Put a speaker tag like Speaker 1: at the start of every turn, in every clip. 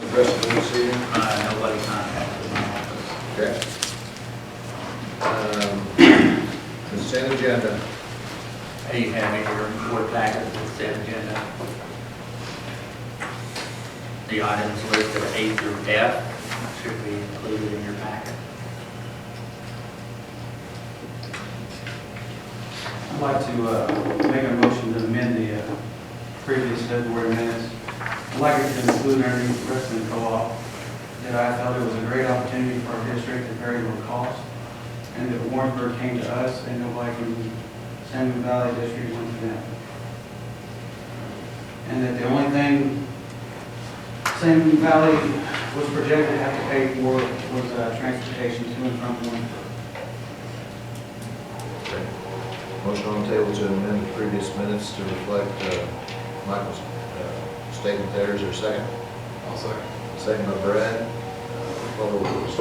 Speaker 1: The rest of this evening?
Speaker 2: Nobody contacted my office.
Speaker 1: Okay. Consent agenda.
Speaker 2: Hey, you have in your board packet the consent agenda. The items listed A through F should be included in your packet.
Speaker 3: I'd like to make a motion to amend the previous February minutes. I'd like it to include underneath Preston Co-op that I felt it was a great opportunity for our district at very low cost, and that Warrensburg came to us and nobody from the Sangamon Valley District went to them. And that the only thing Sangamon Valley was projected to have to pay for was transportation to and from Warrensburg.
Speaker 1: Okay. Motion on the table to amend the previous minutes to reflect Michael's statement there. Is there a second?
Speaker 4: I'll second.
Speaker 1: Second by Brad. Call the roll, please.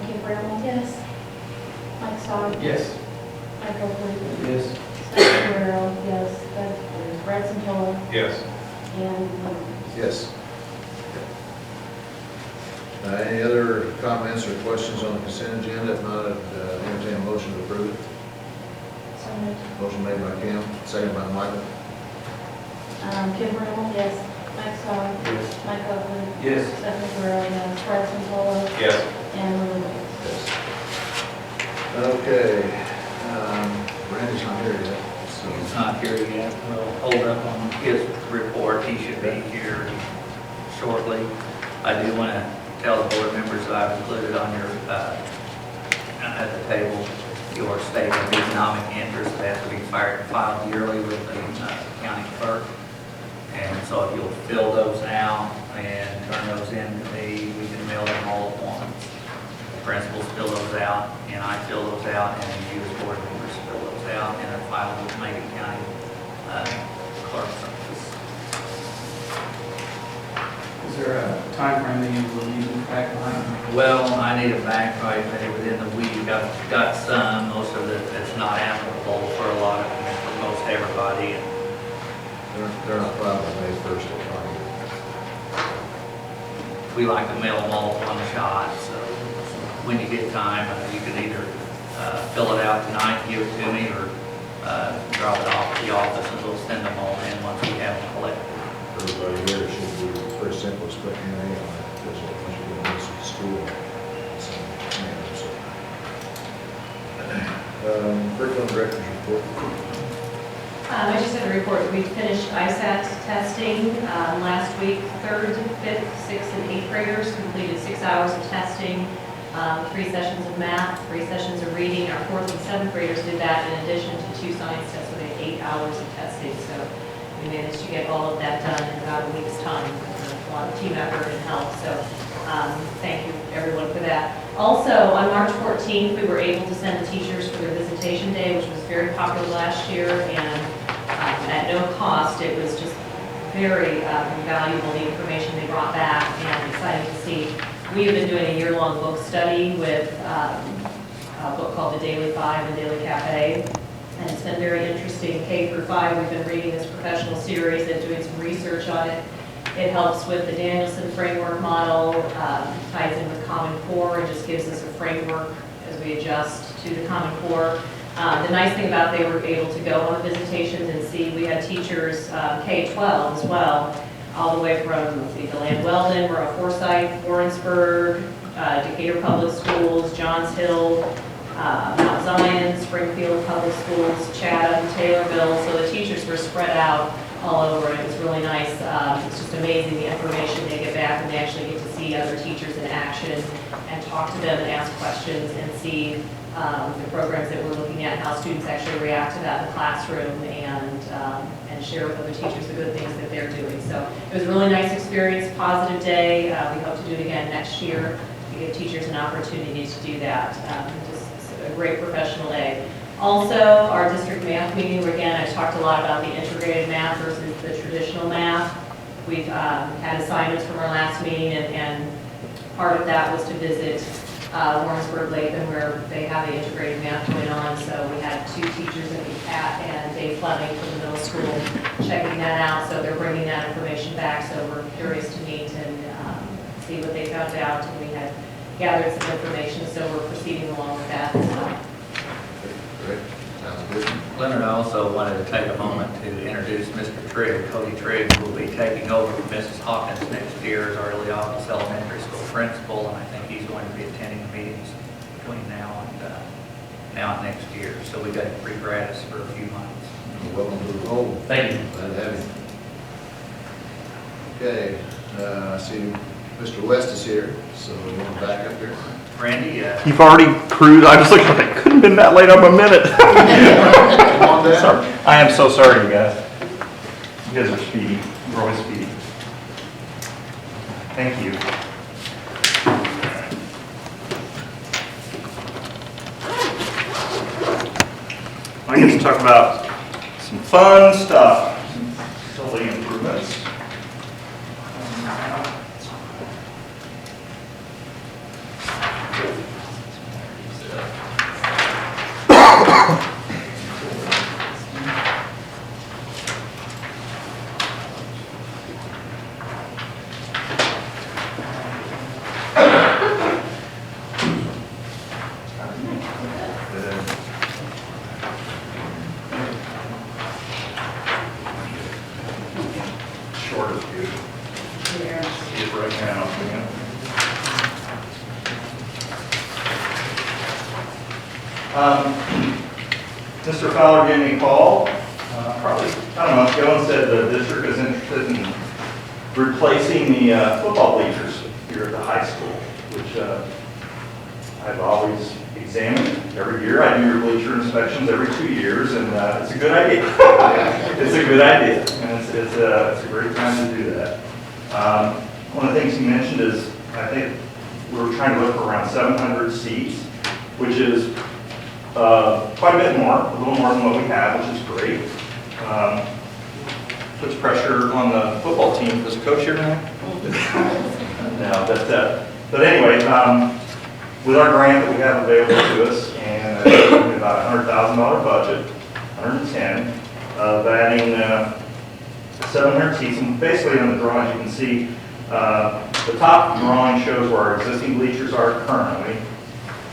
Speaker 5: Kim Brown, yes. Mike Stock.
Speaker 3: Yes.
Speaker 5: Mike Oakley.
Speaker 3: Yes.
Speaker 5: Stephen Guerrero, yes. Brad Santola.
Speaker 4: Yes.
Speaker 5: And
Speaker 1: Yes. Any other comments or questions on the consent agenda? If not, entertain a motion to approve it.
Speaker 5: so moved.
Speaker 1: Motion made by Kim, second by Michael.
Speaker 5: Kim Brown, yes. Mike Stock.
Speaker 3: Yes.
Speaker 5: Mike Oakley.
Speaker 3: Yes.
Speaker 5: Stephen Guerrero, yes. Brad Santola.
Speaker 4: Yes.
Speaker 5: And Lily.
Speaker 1: Yes. Okay. Randy's not here yet, so.
Speaker 2: He's not here yet. We'll hold up on his report. He should be here shortly. I do want to tell the board members that I've included on your, at the table, your statement of economic interest that has to be filed yearly with the county clerk. And so if you'll fill those out and turn those in to me, we can mail them all at once. The principals fill those out, and I fill those out, and then you as board members fill those out, and they're filed with Macon County clerk's office.
Speaker 3: Is there a time frame that you will need to back behind?
Speaker 2: Well, I need it back right within the week. I've got some, most of it that's not applicable for a lot of, for most everybody.
Speaker 1: They're not filed on May 1st or
Speaker 2: We like to mail them all one shot, so when you get time, you can either fill it out tonight, give it to me, or drop it off at the office, and we'll send them all in once we have them collected.
Speaker 1: everybody here. It should be pretty simple, it's putting your name on it, because once you get this at school. So, curriculum director's report.
Speaker 6: I just have a report. We finished ISAT testing last week. 3rd, 5th, 6th, and 8th graders completed 6 hours of testing, 3 sessions of math, 3 sessions of reading. Our 4th and 7th graders did that in addition to 2 science tests, so they had 8 hours of testing. So we managed to get all of that done in about a week's time with a lot of team effort and help. So thank you everyone for that. Also, on March 14th, we were able to send the teachers for their visitation day, which was very popular last year, and at no cost. It was just very valuable, the information they brought back, and exciting to see. We have been doing a year-long book study with a book called The Daily Five and Daily Cafe, and it's been very interesting. K through 5, we've been reading this professional series and doing some research on it. It helps with the Danielson framework model, ties in with Common Core, and just gives us a framework as we adjust to the Common Core. The nice thing about they were able to go on the visitations and see, we had teachers K-12 as well, all the way from DeLand Weldon, Forsyth, Warrensburg, Decatur Public Schools, Johns Hill, Mount Zion, Springfield Public Schools, Chatham, Taylorville. So the teachers were spread out all over, and it was really nice. It's just amazing the information they get back, and they actually get to see other teachers in action and talk to them and ask questions and see the programs that we're looking at, how students actually react to that in the classroom, and share with other teachers the good things that they're doing. So it was a really nice experience, positive day. We hope to do it again next year to give teachers an opportunity to do that. Just a great professional day. Also, our district math meeting, where again, I talked a lot about the integrated math versus the traditional math. We've had assignments from our last meeting, and part of that was to visit Warrensburg Latham, where they have the integrated math going on. So we had 2 teachers, Pat and Dave Fleming from the middle school, checking that out, so they're bringing that information back, so we're curious to meet and see what they found out, and we had gathered some information, so we're proceeding along with that as well.
Speaker 1: Great, sounds good.
Speaker 2: Leonard, I also wanted to take a moment to introduce Mr. Trigg. Cody Trigg will be taking over from Mrs. Hawkins next year as our Leopolis Elementary School principal, and I think he's going to be attending the meetings between now and next year. So we got free gratis for a few months.
Speaker 1: Welcome to the fold.
Speaker 2: Thank you.
Speaker 1: Glad to have you. Okay, I see Mr. West is here, so we're going back up here.
Speaker 2: Randy,
Speaker 4: You've already cruised. I was looking, it couldn't have been that late. I'm a minute.
Speaker 1: Come on down.
Speaker 4: Sorry. I am so sorry, you guys. You guys are speedy. You're always speedy. Thank you. I get to talk about some fun stuff, some facility improvements. Shorter view. See it right now. Mr. Fowler gave me a call, probably, I don't know, if Joan said the district is interested in replacing the football bleachers here at the high school, which I've always examined every year. I do your bleacher inspections every 2 years, and it's a good idea. It's a good idea, and it's a great time to do that. One of the things you mentioned is, I think we were trying to look for around 700 seats, which is quite a bit more, a little more than what we have, which is great. Puts pressure on the football team. Is the coach here tonight? No, but anyway, with our grant that we have available to us, and about a $100,000 budget, 110, of adding 700 seats, and basically on the drawings you can see, the top drawing shows where our existing bleachers are currently,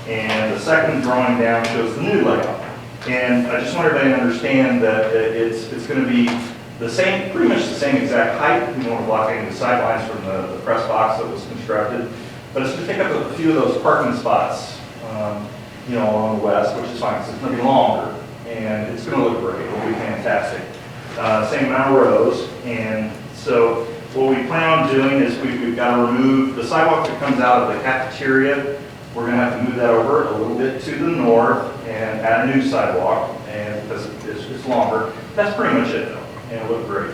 Speaker 4: and the second drawing down shows the new layout. And I just want everybody to understand that it's going to be the same, pretty much the same exact height. We don't want to block any of the sidelines from the press box that was constructed. But it's going to take up a few of those parking spots, along the west, which is fine, because it's going to be longer, and it's going to look great. It'll be fantastic. Same amount of rows, and so what we plan on doing is we've got to remove the sidewalk that comes out of the cafeteria. We're going to have to move that over a little bit to the north and add a new sidewalk, and because it's longer. That's pretty much it, though, and it'll look great.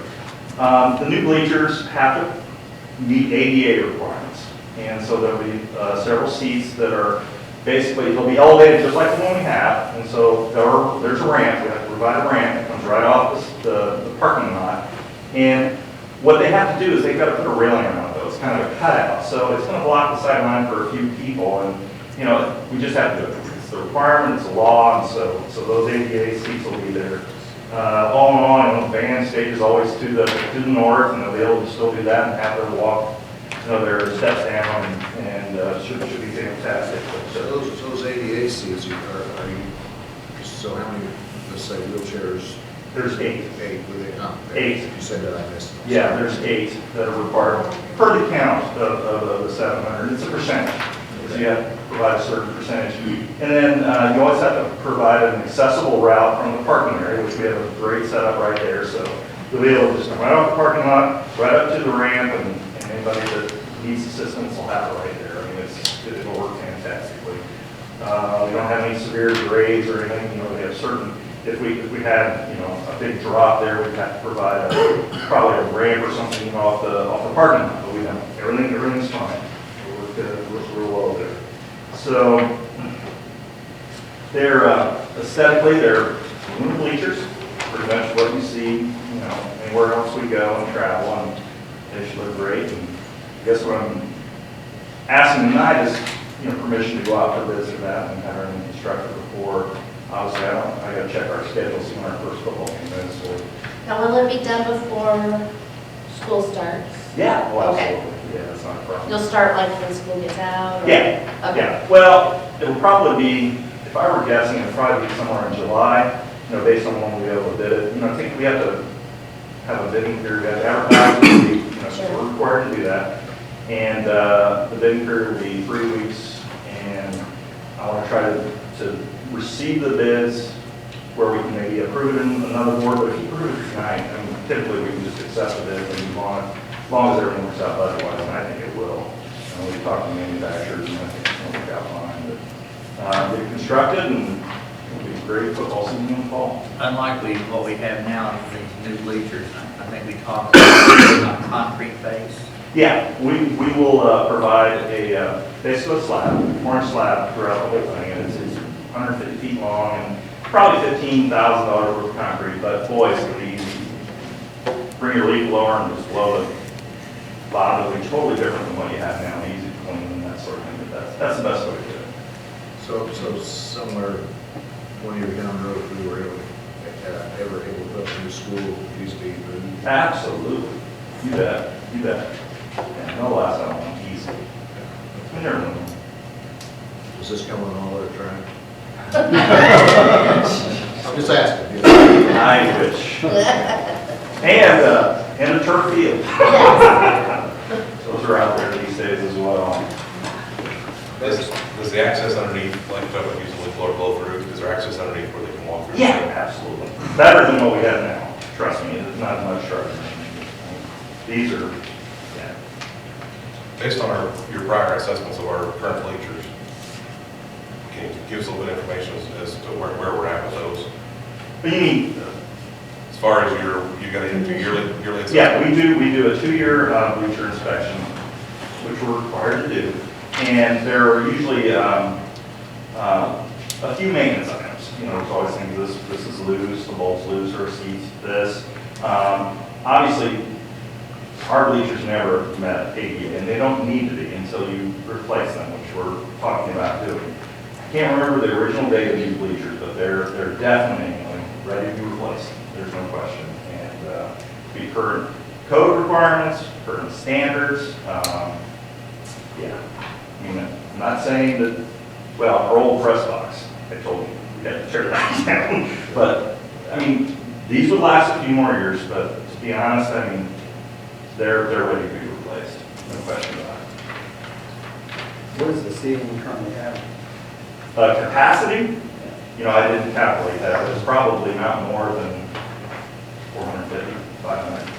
Speaker 4: The new bleachers have to meet ADA requirements. And so there'll be several seats that are basically, they'll be elevated just like the one we have. And so there's a ramp, we have to provide a ramp that comes right off the parking lot. And what they have to do is they've got to put a railing around those, kind of a cutout. So it's going to block the sideline for a few people. And, we just have to do it. It's the requirement, it's a law, and so those ADA seats will be there. All in all, the band stage is always to the north, and they'll be able to still do that and have their walk. Their steps down, and should be fantastic.
Speaker 1: So those ADA seats, are you, so how many, let's say, wheelchairs?
Speaker 4: There's 8.
Speaker 1: 8, were they not?
Speaker 4: 8.
Speaker 1: You said that, I missed.
Speaker 4: Yeah, there's 8 that are required per the count of the 700. It's a percentage. So you have to provide a certain percentage. And then you always have to provide an accessible route from the parking area, which we have a great setup right there. So you'll be able to just come right off the parking lot, right up to the ramp, and anybody that needs assistance will have it right there. I mean, it'll work fantastically. We don't have any severe grades or anything. We have certain, if we had, a big drop there, we'd have to provide probably a ramp or something off the parking lot. But we don't. Everything's fine. It works real well there. So they're aesthetically, they're aluminum bleachers. Pretty much what you see, anywhere else we go and travel, and they should look great. And I guess what I'm asking tonight is, permission to go out for this or that and have everything constructed before obviously, I gotta check our schedule, see when our first football game is, so.
Speaker 5: Now, will it be done before school starts?
Speaker 4: Yeah, well,
Speaker 5: Okay.
Speaker 4: absolutely, yeah, that's not a problem.
Speaker 5: You'll start like when school gets out? or-
Speaker 4: Yeah,
Speaker 5: Okay.
Speaker 4: yeah, well, it'll probably be, if I were guessing, it'll probably be somewhere in July, based on when we be able to bid it. I think we have to have a bidding period, we have to advertise, so
Speaker 5: Sure.
Speaker 4: we're required to do that. And the bidding period will be 3 weeks, and I want to try to receive the bids where we can maybe approve it in another board, but if you approve it tonight, I mean, typically we can just accept the bid and move on, as long as everything works out budget-wise, and I think it will. We've talked to manufacturers, and I think it's going to work out fine, but get constructed, and it'll be a great football season in the fall.
Speaker 2: Unlike what we have now, these new bleachers, I think we talked about concrete base.
Speaker 4: Yeah, we will provide basically a slab, orange slab throughout the whole thing, and it's 150 feet long, and probably $15,000 worth of concrete, but boy, it's going to be easy. Bring your leaf blower and just blow the bottom, it'll be totally different than what you have now, easy to clean and that sort of thing, but that's the best way to do it.
Speaker 1: So somewhere 20 years down the road, if we were ever able to put a new school, used to be moved.
Speaker 4: Absolutely, you bet, you bet. Yeah, no last time, easy. We never know.
Speaker 1: Does this come on all our track? I'm just asking.
Speaker 4: I wish. And a turf field. Those are out there these days as well.
Speaker 7: Does the access underneath, like if I use the leaf blower blow through, is there access underneath where they can walk through?
Speaker 4: Yeah, absolutely. Better than what we have now. Trust me, it's not as much trouble. These are, yeah.
Speaker 7: Based on your prior assessments of our current bleachers, can you give us a little bit of information as to where we're at with those?
Speaker 4: But you need,
Speaker 7: As far as you got into yearly assessment?
Speaker 4: yeah, we do a 2-year bleacher inspection, which we're required to do. And there are usually a few maintenance items. There's always things, this is loose, the bolt's loose, or seats, this. Obviously, our bleachers never met ADA, and they don't need to be until you replace them, which we're talking about doing. I can't remember the original date of these bleachers, but they're definitely ready to be replaced. There's no question. And be current code requirements, current standards. Yeah, I'm not saying that, well, our old press box, I told you, we got to tear that down. But, these would last a few more years, but to be honest, they're ready to be replaced. No question about it.
Speaker 3: What is the seating we currently have?
Speaker 4: Capacity, I didn't calculate that, but it's probably not more than 450, 500.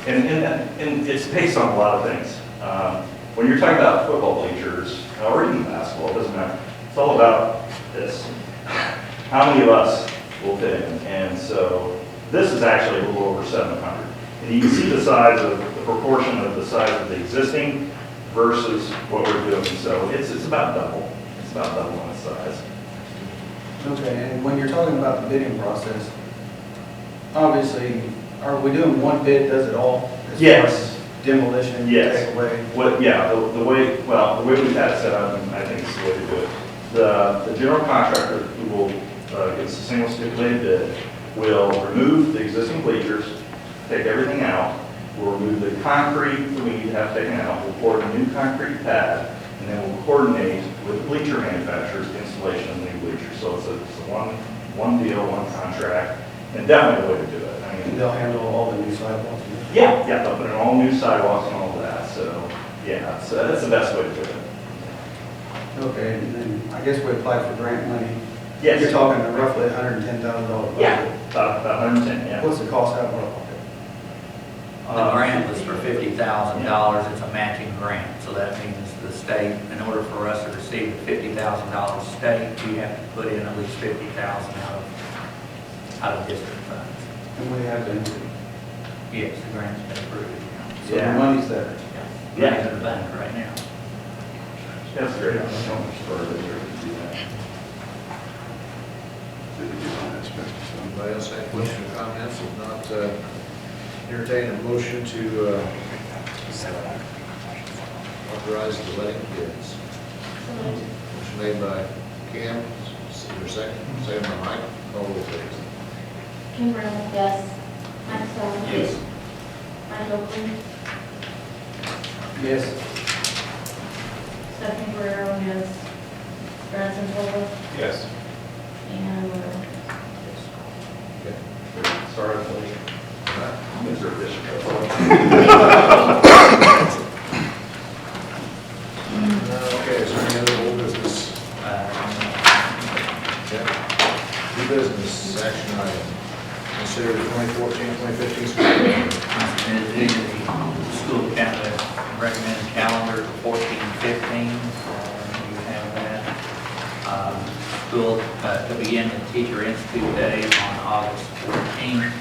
Speaker 4: And it's based on a lot of things. When you're talking about football bleachers, or even basketball, it doesn't matter. It's all about this. How many of us will fit in? And so this is actually a little over 700. And you can see the size of, the proportion of the size of the existing versus what we're doing. So it's about double. It's about double in its size.
Speaker 3: Okay, and when you're talking about the bidding process, obviously, are we doing one bid, does it all? As far
Speaker 4: Yes.
Speaker 3: as demolition,
Speaker 4: Yes.
Speaker 3: take away?
Speaker 4: The way we've had it set up, and I think it's the way to do it. The general contractor who will, gets a single stipulated bid, will remove the existing bleachers, take everything out, we'll remove the concrete that we need to have taken out, we'll pour a new concrete pad, and then we'll coordinate with the bleacher manufacturers the installation of the new bleachers. So it's a one deal, one contract, and definitely a way to do it.
Speaker 3: And they'll handle all the new sidewalks?
Speaker 4: Yeah, they'll put in all new sidewalks and all of that, so, yeah, so that's the best way to do it.
Speaker 3: Okay, and then I guess we applied for grant money.
Speaker 4: Yes.
Speaker 3: You're talking roughly $110,000 budget.
Speaker 4: Yeah, about 110, yeah.
Speaker 3: What's the cost out of our pocket?
Speaker 2: The grant was for $50,000, it's a matching grant, so that means the state, in order for us to receive the $50,000 state, we have to put in at least $50,000 out of district funds.
Speaker 3: And we have to,
Speaker 2: Yes, the grant's been approved.
Speaker 3: so the
Speaker 4: Yeah.
Speaker 3: money's there.
Speaker 2: Yeah, money's in the bank right now.
Speaker 4: That's great. I don't know how much further there to do that.
Speaker 1: Anybody else have questions or comments? If not, entertain a motion to authorize the letting of bids. Motion made by Cam, Is there a second? Second by Mike. Call roll, please.
Speaker 5: Kim Brown? Yes. Mike Stone?
Speaker 2: Yes.
Speaker 5: Mike Oakley?
Speaker 3: Yes.
Speaker 5: Stephanie Guerrero, yes. Brad Santola?
Speaker 7: Yes.
Speaker 5: And Will.
Speaker 1: Okay.
Speaker 7: Sorry, please.
Speaker 1: All right.
Speaker 7: Mr. Bishop.
Speaker 1: Okay, is there any other old business? Okay. New business, action item. Consider the 2014-2015 school year.
Speaker 2: And the school calendar, recommended calendar 14-15, you have that. School to begin the Teacher Institute Day on August 14th.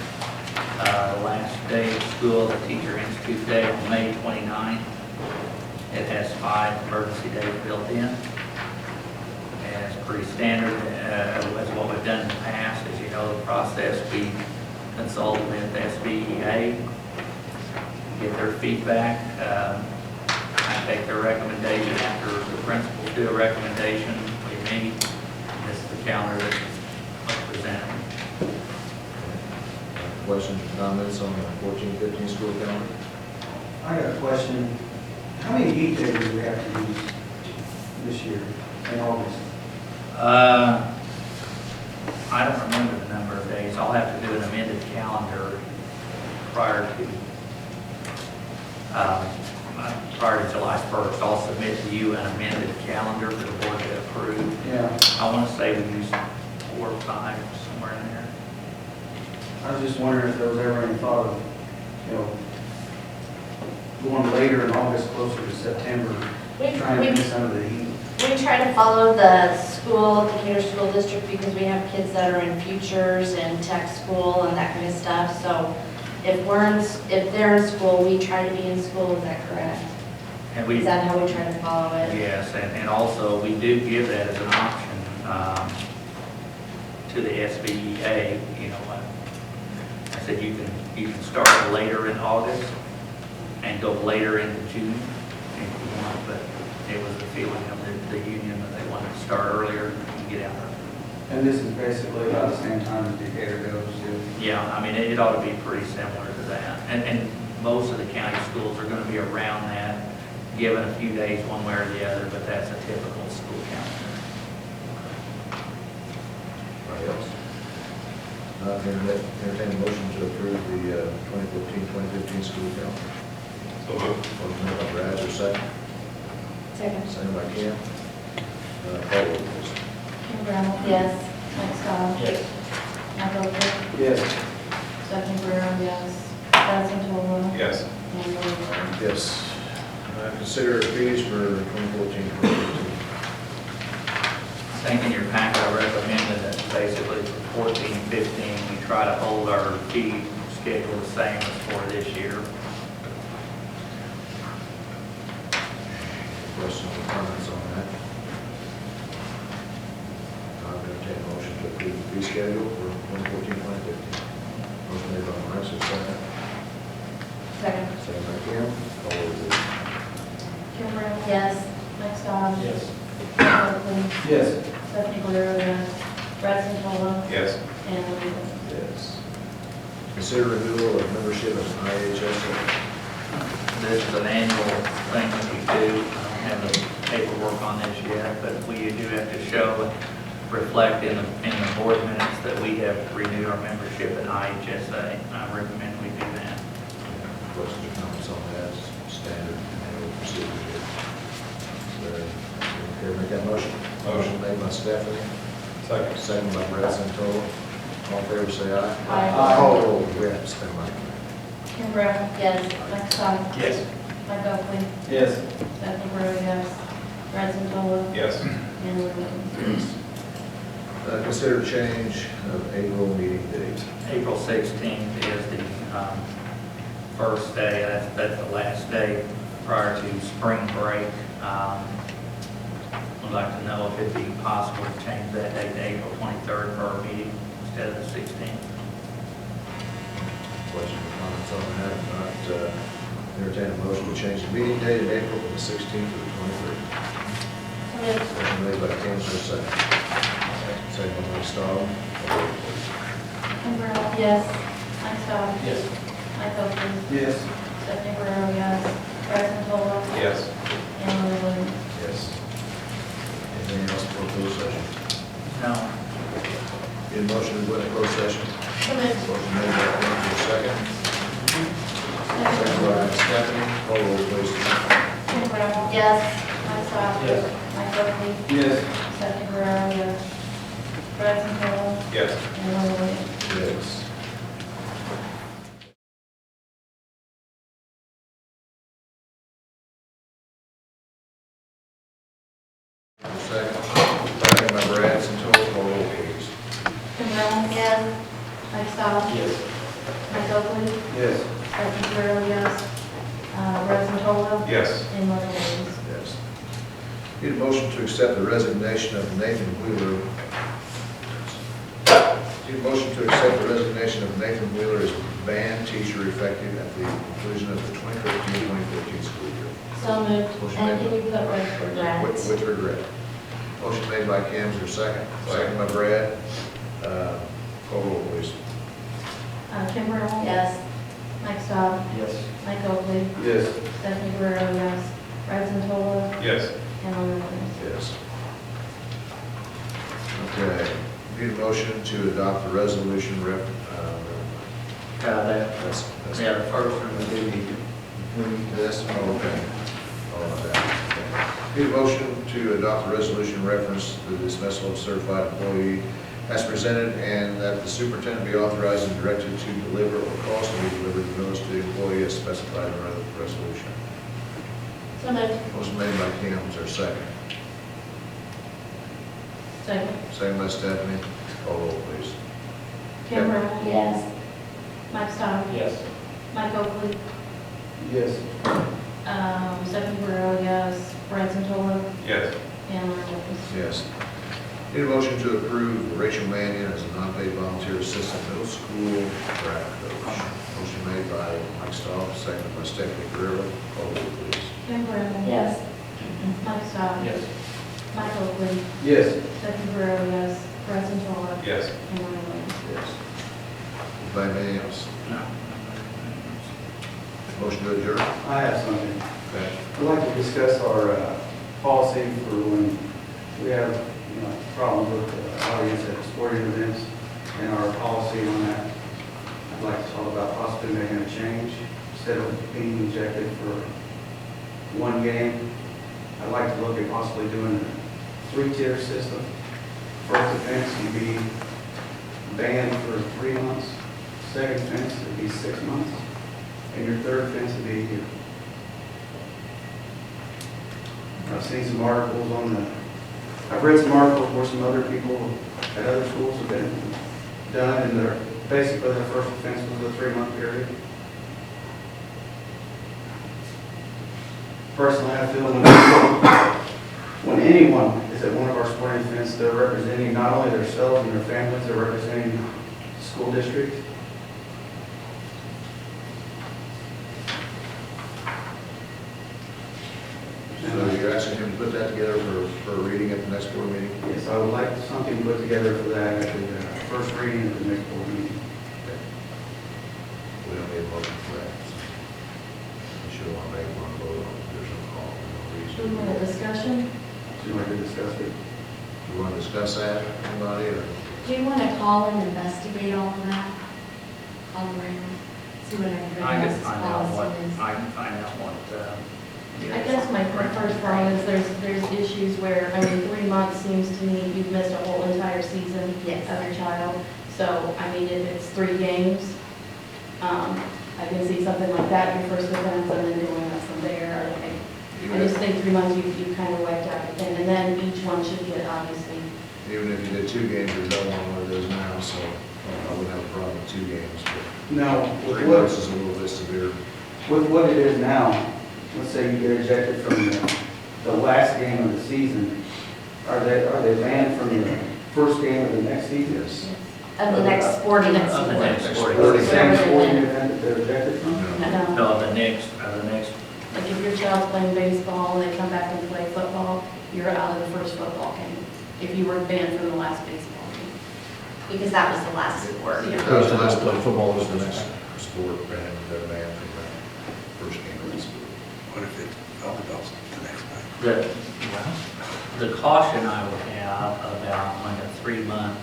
Speaker 2: Last day of school, the Teacher Institute Day on May 29th. It has 5 emergency days built in. And it's pretty standard as what we've done in the past. As you know, the process, we consulted with SBEA, get their feedback. I take their recommendation after the principals do a recommendation, we meet. This is the calendar that was presented.
Speaker 1: Questions or comments on the 14-15 school calendar?
Speaker 3: I got a question. How many heat days do we have to use this year in August?
Speaker 2: I don't remember the number of days. I'll have to do an amended calendar prior to July 1st. I'll submit to you an amended calendar for the board to approve.
Speaker 3: Yeah,
Speaker 2: I want to say we used 4 or 5, somewhere in there.
Speaker 3: I was just wondering if there was ever any thought of, going later in August, closer to September, trying to get some of the heat.
Speaker 5: We try to follow the school, Decatur School District, because we have kids that are in futures and tech school and that kind of stuff. So if they're in school, we try to be in school, is that correct?
Speaker 2: And
Speaker 5: Is that how we try to follow it?
Speaker 2: yes, and also we do give that as an option to the SBEA. I said you can start later in August and go later into June if you want, but it was the feeling of the union that they wanted to start earlier and get out earlier.
Speaker 3: And this is basically about the same time as Decatur goes to.
Speaker 2: Yeah, I mean, it ought to be pretty similar to that. And most of the county schools are going to be around that, given a few days one way or the other, but that's a typical school calendar.
Speaker 1: Anybody else? Entertain a motion to approve the 2014-2015 school calendar.
Speaker 7: So moved.
Speaker 1: Motion made by Brad, is there a second?
Speaker 5: Second.
Speaker 1: Second by Kim. Call roll, please.
Speaker 5: Kim Brown? Yes. Mike Stone?
Speaker 2: Yes.
Speaker 5: Mike Oakley?
Speaker 3: Yes.
Speaker 5: Stephanie Guerrero, yes. Brad Santola?
Speaker 7: Yes.
Speaker 5: And Will.
Speaker 1: Yes. Consider fees for 2014-2015.
Speaker 2: I think in your packet, I recommended that basically for 14-15, we try to hold our fee schedule the same as for this year.
Speaker 1: Questions or comments on that? I'll entertain a motion to approve the fee schedule for 2014-2015. Motion made by Mike, is there a second?
Speaker 5: Second.
Speaker 1: Second by Kim. Call roll, please.
Speaker 5: Kim Brown? Yes. Mike Stone?
Speaker 3: Yes.
Speaker 5: Mike Oakley?
Speaker 3: Yes.
Speaker 5: Stephanie Guerrero, yes. Brad Santola?
Speaker 7: Yes.
Speaker 5: And Will.
Speaker 1: Yes. Consider renewal of membership of IHSA.
Speaker 2: This is an annual thing that we do. I don't have the paperwork on this yet, but we do have to show, reflect in the board minutes that we have renewed our membership in IHSA. I recommend we do that.
Speaker 1: Questions or comments on that? Standard annual procedure here. Is there, care to make that motion? Motion made by Stephanie.
Speaker 7: Second.
Speaker 1: Second by Brad Santola. All in favor, say aye.
Speaker 5: Aye.
Speaker 1: Oh, we have to spend money.
Speaker 5: Kim Brown? Yes. Mike Stone?
Speaker 2: Yes.
Speaker 5: Mike Oakley?
Speaker 3: Yes.
Speaker 5: Stephanie Guerrero, yes. Brad Santola?
Speaker 7: Yes.
Speaker 5: And Will.
Speaker 1: Consider change of April meeting date.
Speaker 2: April 16th is the first day, that's the last day prior to spring break. I'd like to know if it'd be possible to change that date to April 23rd for our meeting instead of the 16th.
Speaker 1: Questions or comments on that? If not, entertain a motion to change the meeting date in April from the 16th to the 23rd. Motion made by Kim, is there a second? second by Mike Stahl.
Speaker 5: Kimber, yes. Mike Stowe.
Speaker 2: Yes.
Speaker 5: Mike Oakley.
Speaker 3: Yes.
Speaker 5: Stephanie Guerrero, yes. Bryce Tola.
Speaker 7: Yes.
Speaker 5: And Larry Williams.
Speaker 1: Yes. Anything else for closed session?
Speaker 2: No.
Speaker 1: Need a motion to go into closed session? Motion made by Kim, for a second. Second by Stephanie. Call roll, please.
Speaker 5: Kimber, yes. Mike Stowe.
Speaker 3: Yes.
Speaker 5: Mike Oakley.
Speaker 3: Yes.
Speaker 5: Stephanie Guerrero, yes. Bryce Tola.
Speaker 7: Yes.
Speaker 5: And Larry Williams.
Speaker 1: Yes. Second by Brad Santos, call roll, please.
Speaker 5: Kimber, yes. Mike Stowe.
Speaker 3: Yes.
Speaker 5: Mike Oakley.
Speaker 3: Yes.
Speaker 5: Stephanie Guerrero, yes. Bryce Tola.
Speaker 7: Yes.
Speaker 5: And Larry Williams.
Speaker 1: Yes. Need a motion to accept the resignation of Nathan Wheeler. Need a motion to accept the resignation of Nathan Wheeler as band teacher effective at the conclusion of the 2013-2014 school year.
Speaker 5: So moved.
Speaker 1: Motion
Speaker 5: And
Speaker 1: made
Speaker 5: can you put with regret?
Speaker 1: With regret. Motion made by Kim, is there a second? Second by Brad. Call roll, please.
Speaker 5: Kimber, yes. Mike Stowe.
Speaker 3: Yes.
Speaker 5: Mike Oakley.
Speaker 3: Yes.
Speaker 5: Stephanie Guerrero, yes. Bryce Tola.
Speaker 7: Yes.
Speaker 5: And Larry Williams.
Speaker 1: Yes. Okay. Need a motion to adopt the resolution
Speaker 2: That's,
Speaker 1: that's,
Speaker 2: yeah, the first one we do need to.
Speaker 1: okay. All of that. Okay. Need a motion to adopt the resolution in reference to the dismissal of certified employee as presented, and that the superintendent be authorized and directed to deliver or cause to be delivered the notice to the employee as specified in the resolution.
Speaker 5: So moved.
Speaker 1: Motion made by Kim, is there a second?
Speaker 5: Second.
Speaker 1: Second by Stephanie. Call roll, please.
Speaker 5: Kimber, yes. Mike Stowe.
Speaker 3: Yes.
Speaker 5: Mike Oakley.
Speaker 3: Yes.
Speaker 5: Stephanie Guerrero, yes. Bryce Tola.
Speaker 7: Yes.
Speaker 5: And Larry Williams.
Speaker 1: Yes. Need a motion to approve Rachel Mannion as a non-paid volunteer assistant middle school track coach. Motion made by Mike Stahl, seconded by Stephanie Guerrero. Call roll, please.
Speaker 5: Kimber, yes. Mike Stowe.
Speaker 3: Yes.
Speaker 5: Mike Oakley.
Speaker 3: Yes.
Speaker 5: Stephanie Guerrero, yes. Bryce Tola.
Speaker 7: Yes.
Speaker 5: And Larry Williams.
Speaker 1: Yes. Anybody anything else?
Speaker 2: No.
Speaker 1: Motion to adjourn?
Speaker 3: I have something.
Speaker 1: Okay.
Speaker 3: I'd like to discuss our policy for when we have, problems with the audience at sporting events and our policy on that. I'd like to talk about possibly making a change. Instead of being ejected for one game, I'd like to look at possibly doing a 3-tier system. First offense, you'd be banned for 3 months. Second offense, it'd be 6 months. And your third offense would be a year. I've seen some articles I've read some articles where some other people at other schools have been done, and basically their first offense was a 3-month period. Personally, I feel when anyone is at one of our sporting events, they're representing not only themselves and their families, they're representing the school district.
Speaker 1: So you're asking him to put that together for a reading at the next board meeting?
Speaker 3: Yes, I would like something put together for that at the first reading of the next board meeting.
Speaker 1: We don't need a motion for that. We should want to make one vote on it. There's no call, no
Speaker 5: Do we want a discussion?
Speaker 3: Would you like to discuss it?
Speaker 1: You want to discuss that, anybody, or?
Speaker 5: Do you want to call and investigate all of that? All around? See what
Speaker 2: I
Speaker 5: everybody
Speaker 2: can
Speaker 5: else's
Speaker 2: find out what,
Speaker 5: policy is?
Speaker 2: I can find out what,
Speaker 5: I guess my first problem is there's issues where, 3 months seems to me you've missed a whole entire season of your child. So, if it's 3 games, I can see something like that, your first offense, and then doing that from there. I just think 3 months you kind of wiped out everything, and then each one should get, obviously.
Speaker 1: Even if you did 2 games, you're double on what it is now, so I wouldn't have a problem with 2 games.
Speaker 3: No,
Speaker 1: But 3 months is a little bit severe.
Speaker 3: with what it is now, let's say you get ejected from the last game of the season, are they banned from the first game of the next season?
Speaker 1: Yes.
Speaker 5: Of the next sporting event.
Speaker 2: Of the next sporting
Speaker 3: Or the
Speaker 2: event.
Speaker 3: same sporting event that they're ejected from?
Speaker 1: No.
Speaker 5: No.
Speaker 2: No, the next,
Speaker 5: Like if your child's playing baseball and they come back and play football, you're out of the first football game. If you were banned from the last baseball. because that was the last sport.
Speaker 1: That was the last play. Football was the next sport, and the man from the first game of the school.
Speaker 8: What if it volleyball's the next night?
Speaker 2: The caution I would have about like a 3-month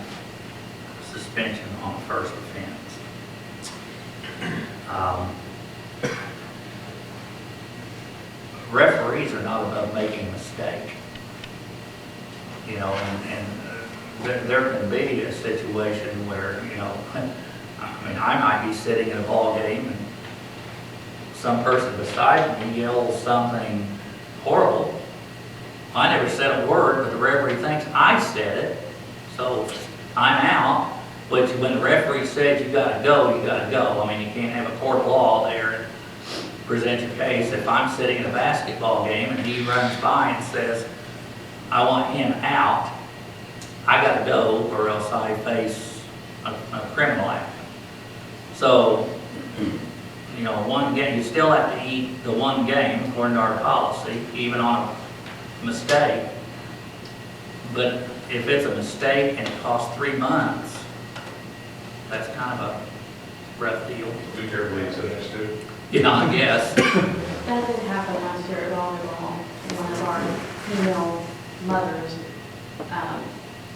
Speaker 2: suspension on first offense. Referees are not above making a mistake. You know, and there can be a situation where, you know, I mean, I might be sitting in a ball game and some person beside me yells something horrible. I never said a word, but the referee thinks I said it, so I'm out. Which when the referee says you gotta go, you gotta go. I mean, you can't have a court of law there and present your case. If I'm sitting in a basketball game and he runs by and says, I want him out, I gotta go, or else I face a criminal act. So, you know, one game, you still have to eat the one game according to our policy, even on a mistake. But if it's a mistake and it costs 3 months, that's kind of a rough deal.
Speaker 7: Be careful what you say next to.
Speaker 2: You know, I guess.
Speaker 9: That did happen last year at volleyball. One of our female mothers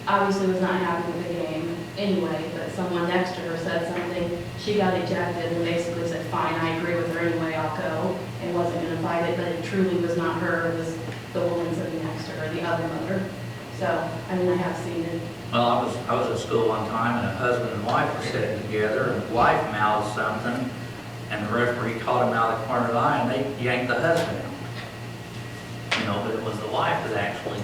Speaker 9: obviously was not happy with the game anyway, but someone next to her said something. She got ejected and basically said, fine, I agree with her anyway, I'll go, and wasn't going to fight it, but it truly was not her, it was the woman sitting next to her, the other mother. So, I mean, I have seen it.
Speaker 2: Well, I was at school one time, and a husband and wife were sitting together, and the wife mouthed something, and the referee caught him out of the corner of the eye, and they yanked the husband out. You know, but it was the wife that actually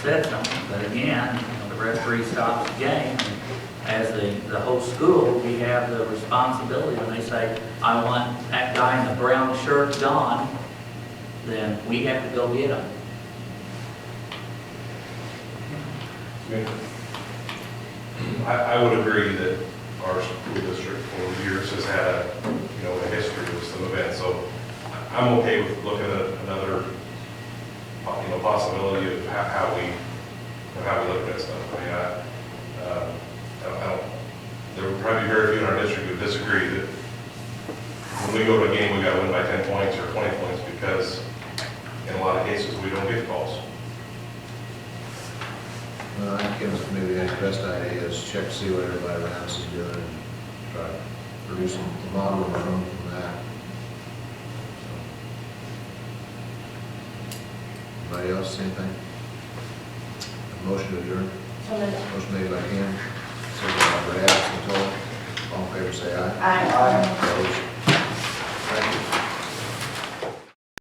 Speaker 2: said something. But again, you know, the referee stops the game, and as the whole school, we have the responsibility when they say, I want that guy in the brown shirt gone, then we have to go get him.
Speaker 7: I would agree that our school district for years has had a, you know, a history with some events, so I'm okay with looking at another, you know, possibility of how we look at that stuff. I mean, I don't, there would probably be very few in our district who disagree that when we go to a game, we gotta win by 10 points or 20 points, because in a lot of cases, we don't get calls.
Speaker 1: Well, I think Kim's maybe the best idea is check to see what everybody around us is doing and try to produce a model of our own from that. Anybody else, same thing? A motion to adjourn? Motion made by Kim, seconded by Brad, all in favor say aye.
Speaker 5: Aye.
Speaker 1: Opposed?